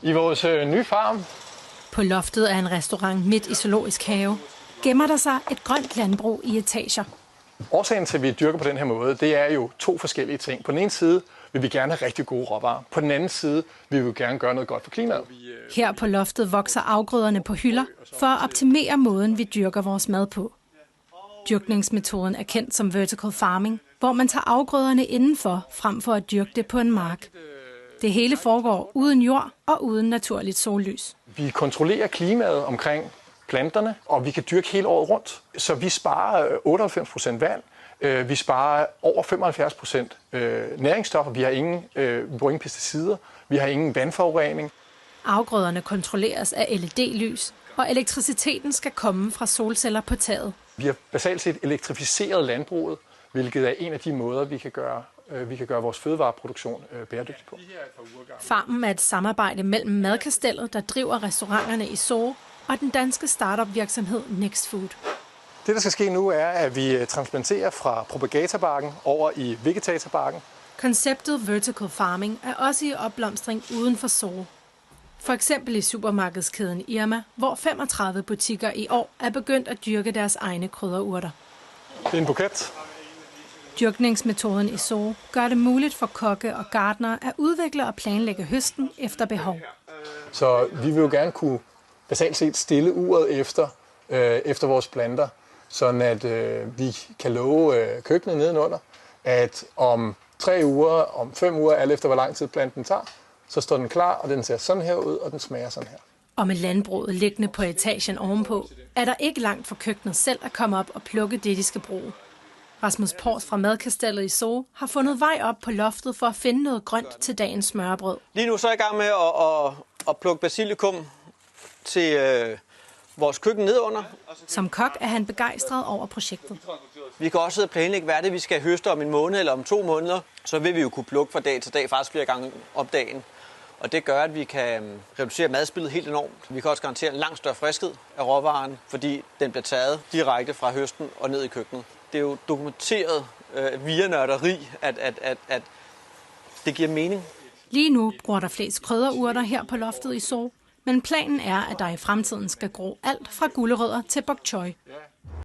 I vores nye farm. På loftet af en restaurant midt i Zoologisk Have gemmer der sig et grønt landbrug i etager. Årsagen til, at vi dyrker på den her måde, det er jo to forskellige ting. På den ene side vil vi gerne have rigtig gode råvarer. På den anden side vil vi gerne gøre noget godt for klimaet. Her på loftet vokser afgrøderne på hylder for at optimere måden, vi dyrker vores mad på. Dyrkningsmetoden er kendt som vertical farming, hvor man tager afgrøderne indenfor, frem for at dyrke det på en mark. Det hele foregår uden jord og uden naturligt sollys. Vi kontrollerer klimaet omkring planterne, og vi kan dyrke hele året rundt. Så vi sparer 98% vand, vi sparer over 75% næringsstoffer, vi bruger ingen pesticider, vi har ingen vandforurening. Afgrøderne kontrolleres af LED-lys, og elektriciteten skal komme fra solceller på taget. Vi har basalt set elektrificeret landbruget, hvilket er en af de måder, vi kan gøre vores fødevareproduktion bæredygtig på. Farmen er et samarbejde mellem Madkastellet, der driver restauranterne i Zoo, og den danske startup-virksomhed Next Food. Det, der skal ske nu, er, at vi transplanterer fra propagatorbarken over i vegetatorbarken. Konceptet vertical farming er også i opblomstring uden for Zoo. For eksempel i supermarkedskæden Irma, hvor 35 butikker i år er begyndt at dyrke deres egne krydderurter. Det er en buket. Dyrkningsmetoden i Zoo gør det muligt for kokke og gartnere at udvikle og planlægge høsten efter behov. Så vi vil jo gerne kunne basalt set stille uret efter vores planter, sådan at vi kan love køkkenet nedenunder, at om 3 uger, om 5 uger, alt efter hvor lang tid planten tager, så står den klar, og den ser sådan her ud, og den smager sådan her. Og med landbruget liggende på etagen ovenpå, er der ikke langt for køkkenet selv at komme op og plukke det, de skal bruge. Rasmus Pors fra Madkastellet i Zoo har fundet vej op på loftet for at finde noget grønt til dagens smørrebrød. Lige nu så er jeg i gang med at plukke basilikum til vores køkken nedunder. Som kok er han begejstret over projektet. Vi kan også planlægge, hvad det vi skal høste om en måned eller om 2 måneder. Så vil vi jo kunne plukke fra dag til dag, faktisk flere gange om dagen. Og det gør, at vi kan reducere madspildet helt enormt. Vi kan også garantere en langt større friskhed af råvaren, fordi den bliver taget direkte fra høsten og ned i køkkenet. Det er jo dokumenteret via nørderi, at det giver mening. Lige nu bruger der flest krydderurter her på loftet i Zoo, men planen er, at der i fremtiden skal gro alt fra gulerødder til bok choy.